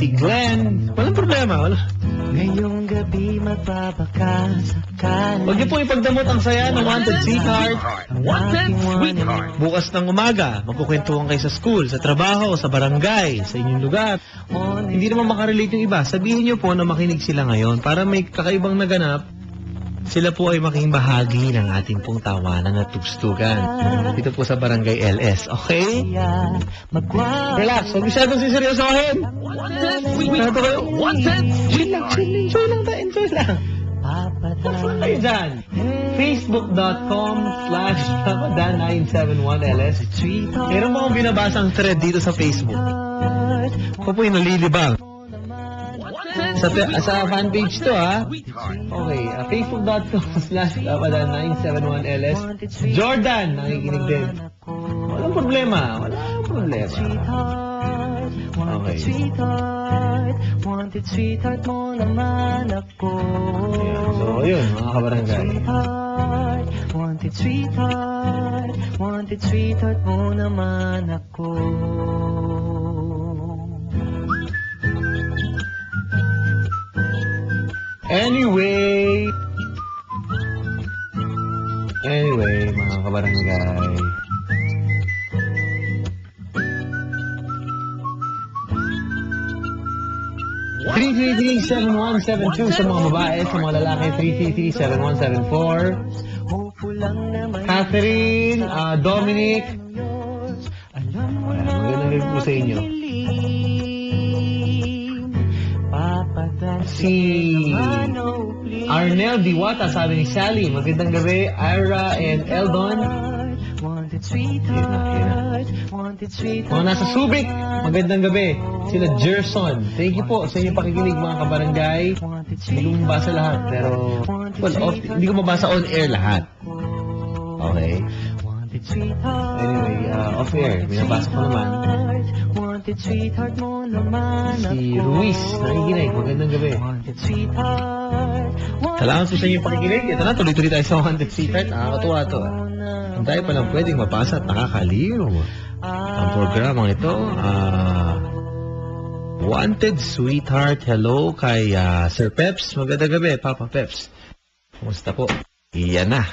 si Glenn. Walang problema, wala. Ngayong gabi magbabaka sakali. Huwag niyo po ipagdamot ang saya ng Wanted Sweetheart. Wanted Sweetheart. Bukas ng umaga, magkukwentuhan kayo sa school, sa trabaho, sa barangay, sa inyong lugar. Hindi naman makarelate yung iba. Sabihin niyo po na makinig sila ngayon para may kakaibang naganap. Sila po ay making bahagi ng ating pong tawanan at tugstugan. Dito po sa Barangay LS, okay? Relax, huwag masyadong siseryosohin. Wanted kayo? Wanted! Enjoy lang ba? Enjoy lang. Saan kayo dyan? Facebook.com/Ramadan971LS. Meron mo akong binabasang thread dito sa Facebook. Ako po yung nalilibang. Sa fanpage to, ha? Okay, Facebook.com/Ramadan971LS. Jordan, nakikinig din. Walang problema. Walang problema. Okay. Wanted sweetheart mo naman ako. So, yun, mga kabarangay. Wanted sweetheart mo naman ako. Anyway, mga kabarangay. (333-7172) sa mga babae, sa mga lalaki 333-7174. Catherine, Dominic. Magandang gabi po sa inyo. Si Arnel Diwata, sabi ni Sally. Magandang gabi, Ira and Eldon. Mga nasa Subic, magandang gabi. Sila Gerson. Thank you po sa inyong pakikinig, mga kabarangay. Hindi ko mabasa lahat, pero hindi ko mabasa on air lahat. Okay. Anyway, off air, binabasa ko naman. Si Ruiz, nakikinig. Magandang gabi. Salamat po sa inyong pakikinig. Ito na, tuloy-tuloy tayo sa Wanted Sweetheart. Nakakatuwa to. Ang tayo palang pwedeng mapasa at nakakaliw. Ang programang ito, Wanted Sweetheart. Hello kay Sir Peps. Magandang gabi, Papa Peps. Kumusta po? Iyan na.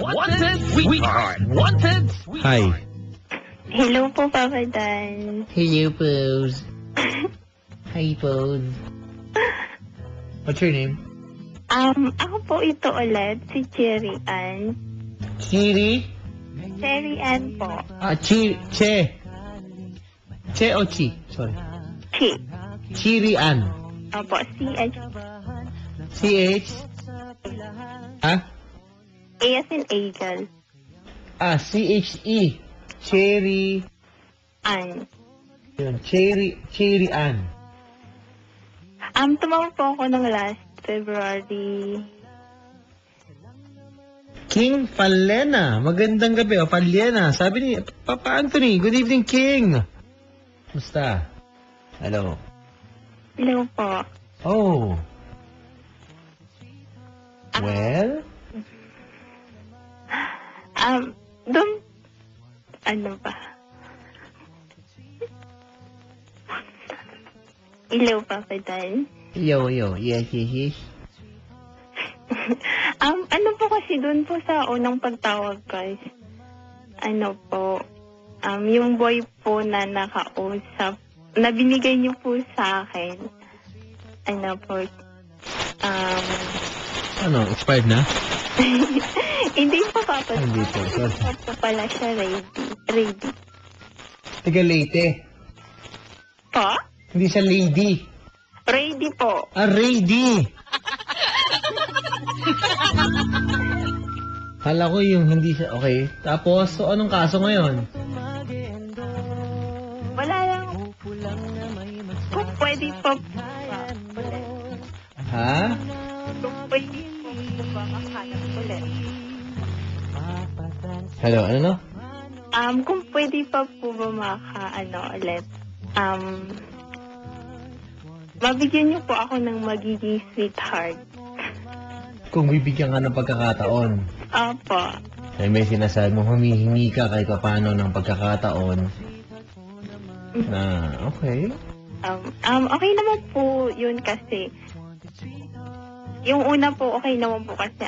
Wanted Sweetheart. Wanted Sweetheart. Hi. Hello po, Papa Dan. Hello, Pose. Hi, Pose. What's your name? Ako po ito ulit, si Cherry Ann. Chiri? Cherry Ann po. Che. Che o Chi? Sorry. Chi. Chiri Ann. Opo, C-H. C-H? Ha? A as in Eagle. C-H-E. Cherry. Ann. Yun, Cherry Ann. Tumawag po ako ng last February. King Falena. Magandang gabi. O, Falena. Sabi ni Papa Anthony. Good evening, King. Musta? Hello. Hello po. Oh. Well? Ano ba? Hello, Papa Dan. Yo. Yes. Ano po kasi doon po sa unang pagtawag, guys? Ano po, yung boy po na nakausap, na binigay niyo po sa akin. Ano po, Ano, expired na? hindi po, Papa. Hindi po, sorry. Hindi po pala siya ready. Taga Leyte. Po? Hindi siya lady. Ready po. Ready. Kala ko yung hindi siya, okay. Tapos, so anong kaso ngayon? Wala lang. Kung pwede po. Ha? Kung pwede po makakahanap ulit. Hello, ano no? Kung pwede pa po ba ulit. Mabigyan niyo po ako ng magiging sweetheart. Kung bibigyan ka ng pagkakataon. Opo. Ay may sinasabi mo, humihingi ka kahit paano ng pagkakataon. Na, okay. Okay naman po yun kasi yung una po okay naman po kasi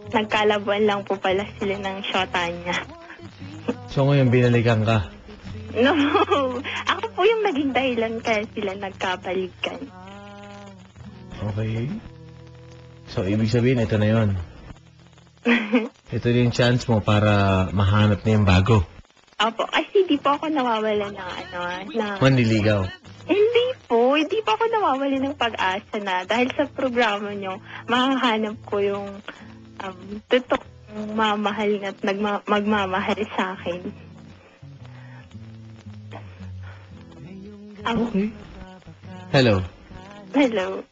nagkalabuan lang po pala sila ng shota niya. So ngayon, binalikan ka. No, ako po yung naging dahilan kaya sila nagkabalikan. Okay. So, ibig sabihin, ito na yun. Ito yung chance mo para mahanap na yung bago. Opo, kasi di po ako nawawala ng Manliligaw. Hindi po ako nawawala ng pag-asa na dahil sa programa nyo, mahahanap ko yung totoong mamahal at magmamahal sa akin. Okay. Hello. Hello.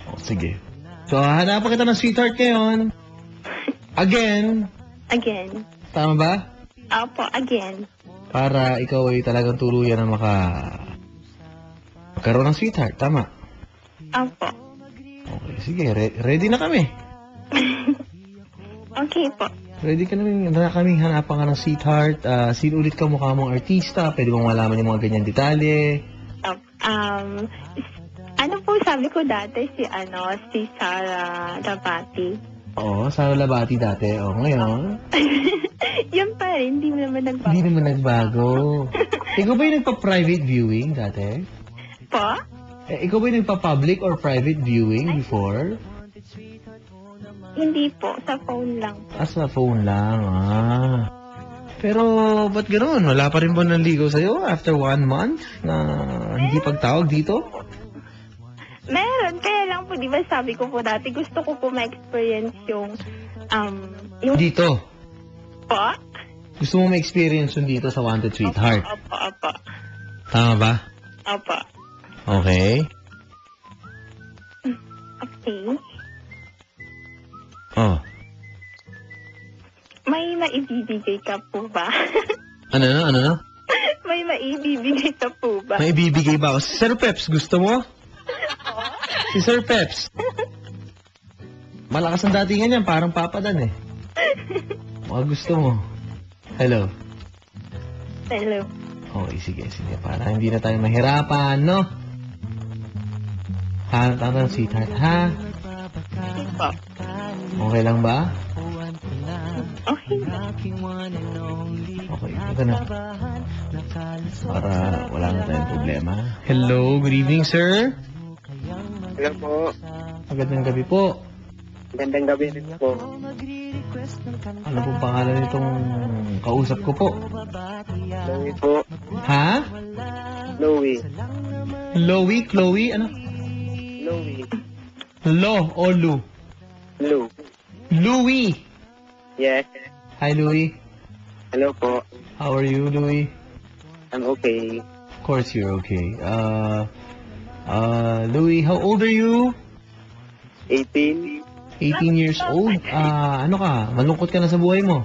Oh, sige. So, hanapan kita ng sweetheart ngayon. Again. Again. Tama ba? Opo, again. Para ikaw ay talagang tuluyan na magkaroon ng sweetheart. Tama? Opo. Okay, sige. Ready na kami. Okay po. Ready ka na kaming hanapan ka ng sweetheart. Sino ulit ka mukha mong artista? Pwede mong malaman yung mga ganyan detalye. Ano po sabi ko dati si Sara Dabati. Oo, Sara Labati dati. O, ngayon. Yun pa rin, hindi naman nagbago. Hindi naman nagbago. Ikaw ba yung nagpa-private viewing dati? Po? Ikaw ba yung nagpa-public or private viewing before? Hindi po, sa phone lang. Sa phone lang, Pero, ba't gano'n? Wala pa rin ba nanligaw sa'yo after 1 month na hindi pagtawag dito? Meron, kaya lang po, di ba sabi ko po dati, gusto ko po ma-experience yung Dito? po? Gusto mo ma-experience yung dito sa Wanted Sweetheart? Opo. Tama ba? Opo. Okay. Okay. Oh. May maibibigay ka po ba? Ano na? May maibibigay ka po ba? May ibibigay ba ako? Si Sir Peps, gusto mo? Si Sir Peps. Malakas ang datingan niyan, parang papadan eh. Mga gusto mo. Hello. Hello. Okay, sige. Para hindi na tayo mahirapan, no? Hanap tayo ng sweetheart, ha? Po. Okay lang ba? Okay. Okay, ito na. Para wala na tayong problema. Hello, good evening, sir. Hello po. Magandang gabi po. Magandang gabi rin po. Ano pong pangalan nitong kausap ko po? Louie po. Ha? Louie. Chloe, ano? Louie. Lo o Lu? Lou. Louie. Yes. Hi, Louie. Hello po. How are you, Louie? I'm okay. Of course you're okay. Louie, how old are you? 18. 18 years old. Ano ka? Malungkot ka na sa buhay mo?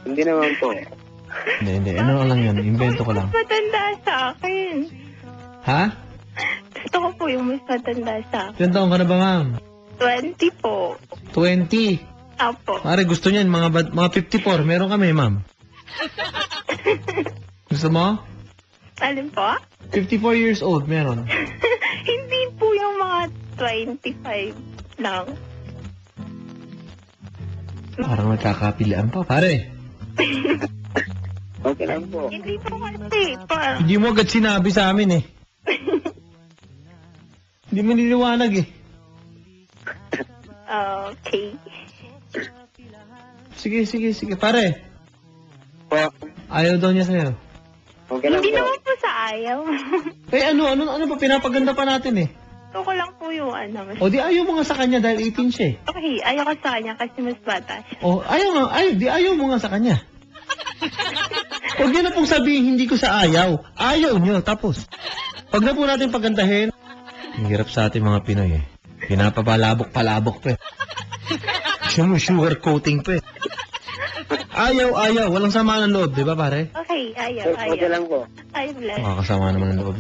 Hindi naman po. Hindi. Ano lang yan? Invento ko lang. Mas matanda sa akin. Ha? Gusto ko po yung mas matanda sa akin. Ilan taong ka na ba, ma'am? 20 po. 20. Apo. Pare, gusto niyan. Mga 54. Meron kami, ma'am. Gusto mo? Alin po? 54 years old. Meron. Hindi po yung mga 25 lang. Parang nagkakapilaan pa, pare. Okay lang po. Hindi po kasi. Parang, Hindi mo agad sinabi sa amin eh. Hindi mo niliwanag eh. okay. Sige. Pare, Po. ayaw daw niya sa'yo. Okay lang Hindi po. naman po sa ayaw. Ano pa, pinapaganda pa natin eh. Gusto ko lang po yung mas... O di ayaw mo nga sa kanya dahil 18 siya eh. Okay, ayaw ko sa kanya kasi mas bata siya. O ayaw mo nga sa kanya. Huwag niyo na pong sabihin hindi ko sa ayaw. Ayaw niyo, tapos. Pag na po natin pagandahin, ang hirap sa ating mga Pinoy eh. Pinapapalabok-palabok pa eh. Sugar coating pa eh. Ayaw. Walang sama ng loob, di ba pare? Okay, Okay ayaw. lang po. Ay, bless. Makakasama naman ng loob.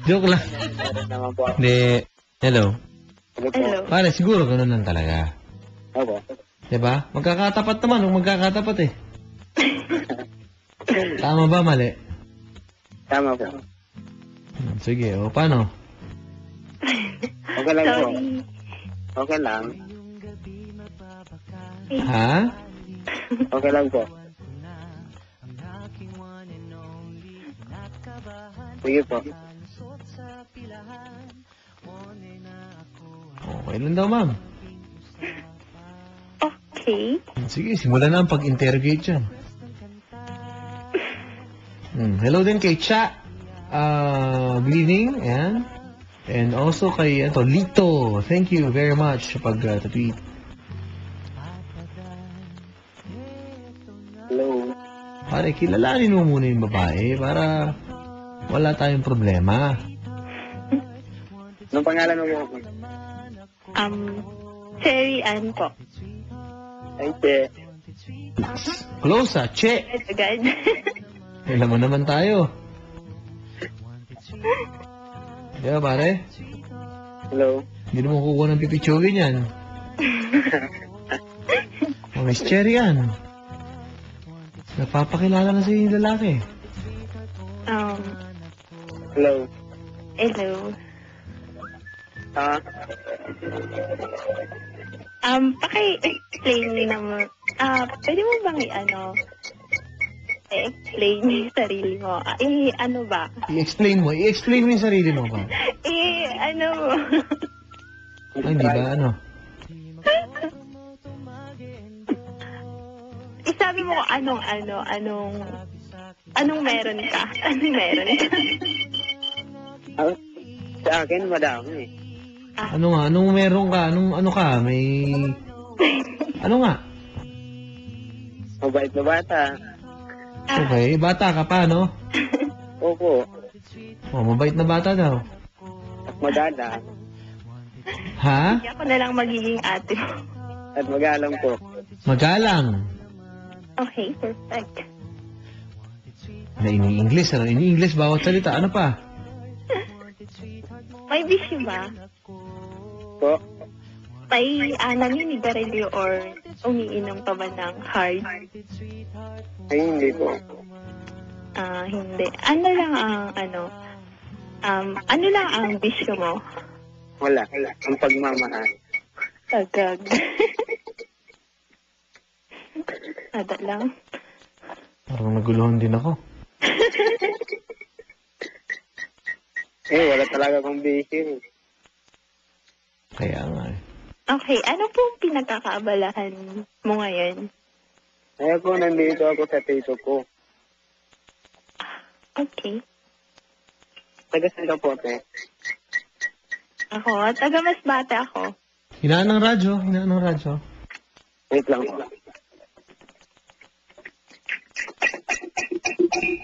Joke lang. Meron naman po ako. Hindi. Hello. Hello po. Hello. Pare, siguro ganun lang talaga. Opo. Di ba? Magkakatapat naman, magkakatapat eh. Tama ba, mali? Tama po. Sige, o paano? Okay lang po. Sorry. Okay lang. Ha? Okay lang po. Sige po. Okay lang daw, ma'am. Okay. Sige, simulan na ang pag-interrogate dyan. Hello din kay Cha. Good evening. Ayan. And also kay Lito. Thank you very much sa pag-tweet. Hello. Pare, kilalanin mo muna yung babae para wala tayong problema. Anong pangalan mo po? Cherry Ann po. Ay, Che. Close Che. Ito, guys. Alam mo naman tayo. Di ba, pare? Hello. Hindi naman kukuha ng pipitsugin yan. Miss Cherry yan. Nagpapakilala na sa yung lalaki. Hello. Hello. Ah, Paki-explain naman. Pwede mo bang i-explain yung sarili mo? Ano ba? I-explain mo yung sarili mo ba? Ano mo? Ay, hindi ba, ano? Isabi mo kung anong meron ka? Anong meron ka? sa akin, madami. Ano nga? Anong meron ka? Ano ka? May... Ano nga? Mabait na bata. Okay, bata ka pa, no? Opo. Mabait na bata daw. At maganda. Ha? Hindi ako na lang magiging ate mo. At magalang po. Magalang. Okay, perfect. Na ini-English, ano? Ini-English, bawat salita. Ano pa? May bisyo ba? Po. May naninigarilyo or umiinom pa ba ng hard? Ay, hindi po. Hindi. Ano lang ang bisyo mo? Wala. Ang pagmamahal. Agad. Ada lang. Parang naguluhan din ako. Wala talaga akong bisyo. Kaya nga eh. Okay, ano pong pinagkakaabalahan mo ngayon? Kaya po, nandito ako sa tito ko. Okay. Taga saan ka po, te? Ako, taga Masbate ako. Hinaan ng radyo. Wait lang po.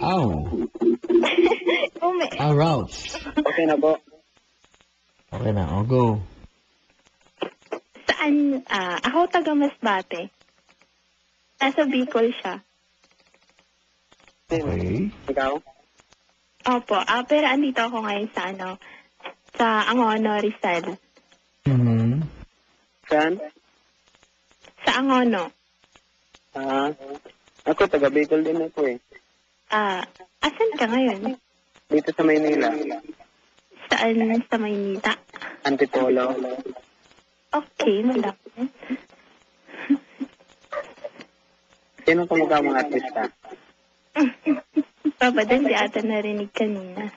Ow. Ouch. Okay na po. Okay na, I'll go. Saan? Ako taga Masbate. Nasa Bicol siya. Okay. Ikaw? Opo, pero andito ako ngayon sa Angono, Rizal. Saan? Sa Angono. Ako, taga Bicol din ako eh. Asan ka ngayon? Dito sa Maynila. Saan sa Maynila? Antipolo. Okay, malapit. Sino kumukha mga artista? Papa, di ata narinig kanina.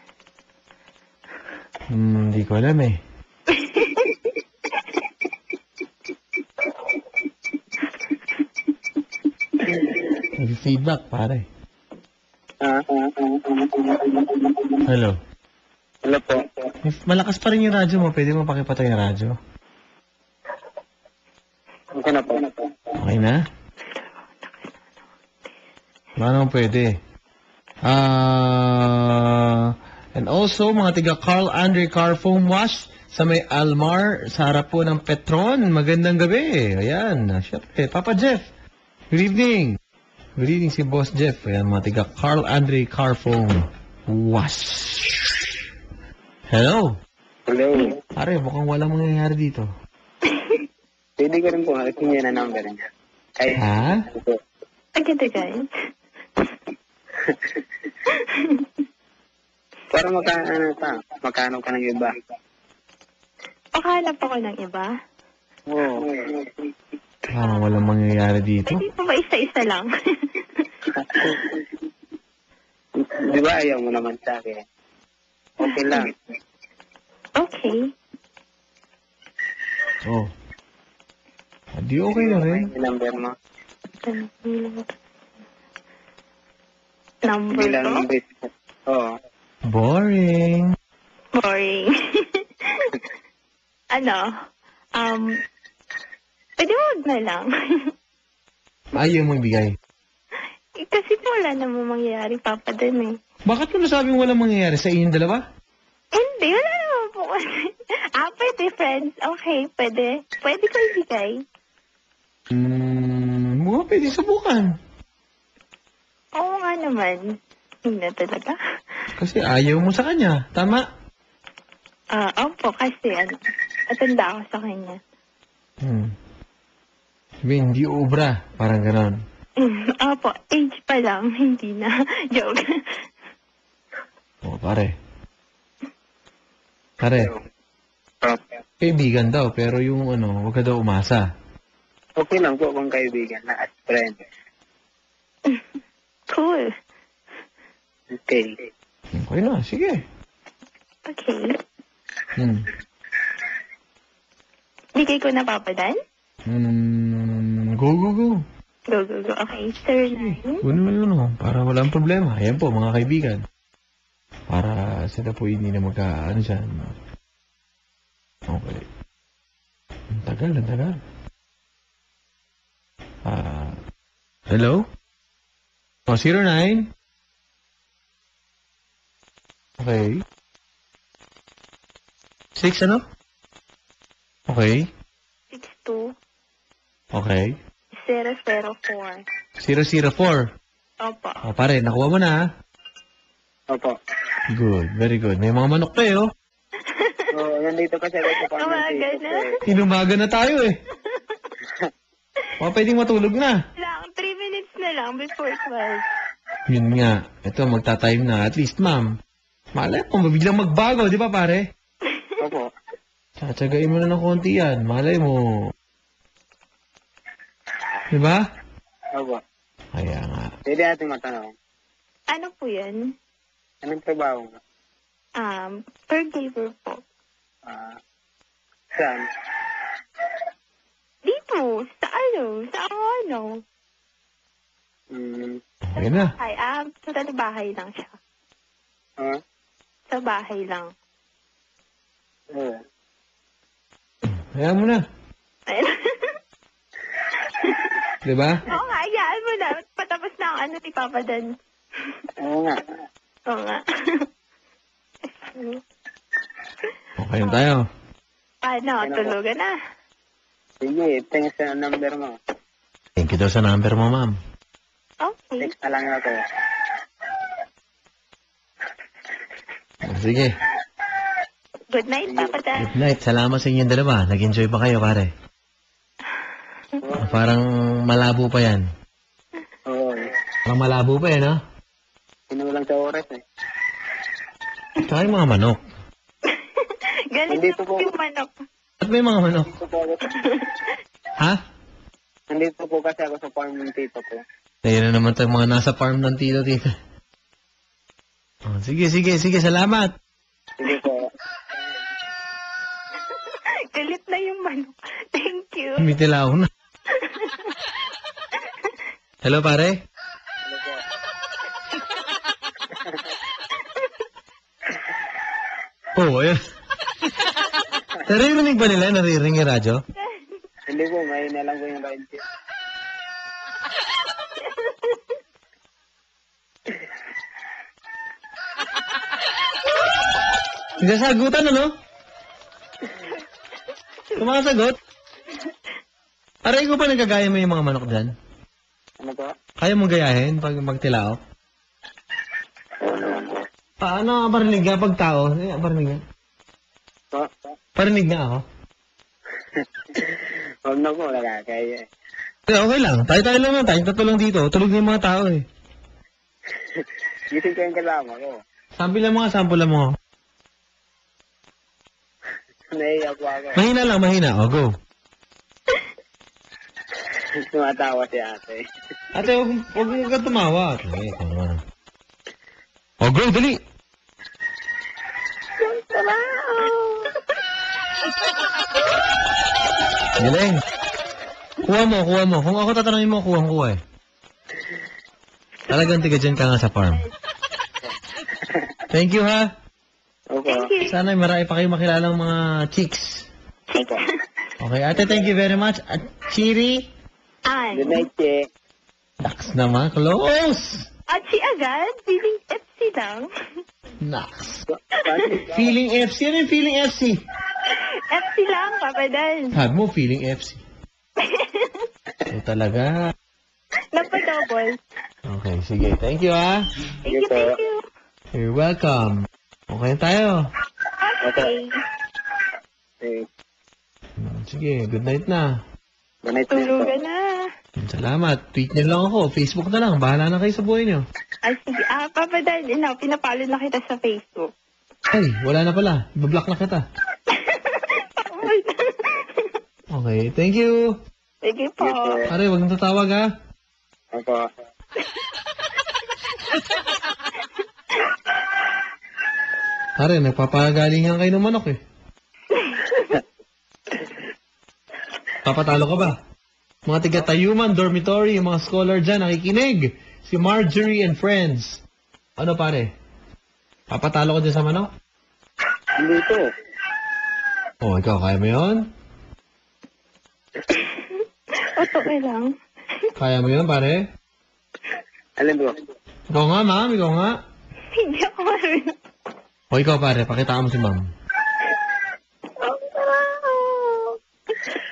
Hindi ko alam eh. Feedback, pare. Hello. Hello po. Malakas pa rin yung radyo mo. Pwede mo pakipatay yung radyo. Okay na po. Okay na? Baka naman pwede. And also, mga tiga Carl Andre Car Foam Wash sa may Almar, sa harap po ng Petron. Magandang gabi. Ayan. Siyempre, Papa Jeff. Good evening. Good evening si Boss Jeff. Ayan, mga tiga Carl Andre Car Foam Wash. Hello. Hello. Pare, mukhang walang mangyayari dito. Pwede ko rin po makikin niya na number niya. Ay, Ha? ito. Agad-agad. Para magkano ka ng iba. Makahanap ako ng iba. Oo. Parang walang mangyayari dito. Pwede po ba isa-isa lang? Di ba ayaw mo naman sa akin? Okay lang. Okay. Oh. Di okay na rin. Yung number mo. Number Bilang ko? business. Oo. Boring. Boring. Ano? Pwede wag na lang. Ayaw mo ibigay. Kasi wala namang mangyayari, Papa, dun eh. Bakit mo nasabing walang mangyayari sa inyong dalawa? Hindi, wala naman po kasi. Pwede, friends. Okay, pwede. Pwede ko ibigay. Pwede subukan. Oo nga naman. Hindi na talaga. Kasi ayaw mo sa kanya. Tama? Opo, kasi atanda ako sa kanya. Sabihin, hindi obra. Parang ganon. Opo, age pa lang, hindi na. Joke. Oh, pare. Pare, Okay. kaibigan daw, pero yung huwag ka daw umasa. Okay lang po kung kaibigan na at friend. Cool. Okay. Okay na, sige. Okay. Bigay ko na, Papa Dan? Go. Go. Okay, sir, 9. Kunin mo yun, para walang problema. Ayan po, mga kaibigan. Para sila po hindi na dyan. Okay. Ang tagal. Hello? 09? Okay. 6 ano? Okay. 62 Okay. 004. 004. Opo. O pare, nakuha mo na ha? Opo. Good, very good. May mga manok tayo. So, nandito kasi ako sa farm ng Umaga tito na. ko eh. Inumaga na tayo eh. O, pwedeng matulog na. Lang, 3 minutes na lang before 12. Yun nga. Ito, magta-time na. At least, ma'am. Malay mo, mabiglang magbago, di ba pare? Opo. Tsatsagain mo na ng konti yan. Malay mo. Di ba? Opo. Kaya nga. Pwede natin matanong. Ano po yan? Anong trabaho mo? Caregiver po. Saan? Dito, sa ano? Okay na. Ay, sa bahay lang siya. Sa bahay lang. Oo. Hayaan mo na. Ayun. Di ba? Oo nga, hayaan mo na. Patapos na ang ni Papa Dan. Oo nga. Oo nga. Okay na tayo. Paano? Tulugan na. Sige, thanks sa number mo. Thank you daw sa number mo, ma'am. Okay. Text na lang ako. Sige. Good night, Papa Dan. Good night. Salamat sa inyong dalawa. Nag-enjoy pa kayo, pare. Parang malabo pa yan. Oo. Parang malabo pa yan, ha? Sinulang sa oras eh. Tsaka yung mga manok. Galit Nandito na po po. yung manok. At may mga manok. Nandito po ako Ha? nandito po kasi ako sa farm ng tito ko. Ayun na naman tayo mga nasa farm ng tito. Oh, sige. Salamat. Sige po. Galit na yung manok. Thank you. Umitilaw na. Hello, pare? Oh, ayun. Naririnig ba nila? Naririnig yung radyo? Hindi po, may na lang ko yung radyo. Hindi sagutan, ano? Sumasagot? Aray ko pa nagkagaya mo yung mga manok dyan? Ano po? Kaya mong gayahin pag magtilao? Paano parinig ka pag tao? Parinig ka? Po? Parinig nga ako? Huwag na po, nakakaya eh. Okay lang. Tayo lang naman. Tayong tatlo lang dito. Tulog na yung mga tao eh. Gising kayong kasama ko. Sample mo. Naiiyak po ako. Mahina lang, mahina. O, go. Tumatawa si ate. Ate, huwag ka tumawa. Okay, tama. O, go, dali. Galing. Kuha mo. Kung ako tatanungin mo, kuha eh. Talagang tiga dyan ka nga sa farm. Thank you, ha? Opo. Thank you. Sana marami pa kayong makilalang mga chicks. Opo. Okay, ate, thank you very much. At Chiri, Good night, Che. Nax naman, close! At si agad, feeling FC daw. Nax. Feeling FC? Ano yung feeling FC? FC lang, Papa Dan. Sabi mo, feeling FC. So, talaga. Napadouble. Okay, sige. Thank you, ha? Thank you. You're welcome. Okay tayo. Okay. Okay. Sige, good night na. Good night, Che. Tulugan na. Salamat. Tweet niyo lang ako. Facebook na lang. Bahala na kayo sa buhay niyo. Sige. Papa Dan, pinapalo na kita sa Facebook. Ay, wala na pala. Ibablock na kita. Okay, thank you. Sige po. Pare, wag nang tatawag, ha? Opo. Pare, nagpapagalingan kayo ng manok, eh. Papatalo ka ba? Mga tiga-Tayuman Dormitory, yung mga scholar dyan, nakikinig. Si Marjorie and Friends. Ano, pare? Papatalo ka dyan sa manok? Hindi to. Oh, ikaw, kaya mo yun? Okay lang. Kaya mo yun, pare? Alin po? Ikaw nga, ma'am. Ikaw nga. Hindi ako marunong. O, ikaw, pare. Pakitaan mo si ma'am.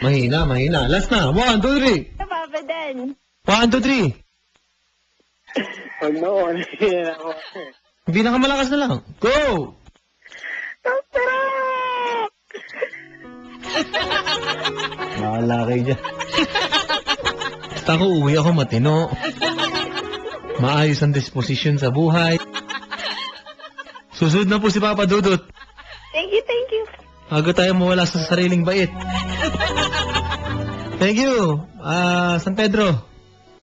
Mahina. Last na. 1, 2, 3. Papa Dan. 1, 2, 3. Huwag noon. Hindi na ako. Pinakamalakas na lang. Go! Bahala kayo dyan. Basta ako, uwi ako matino. Maayos ang disposition sa buhay. Susunod na po si Papa Dudut. Thank you. Bago tayo mawala sa sariling bait. Thank you, San Pedro.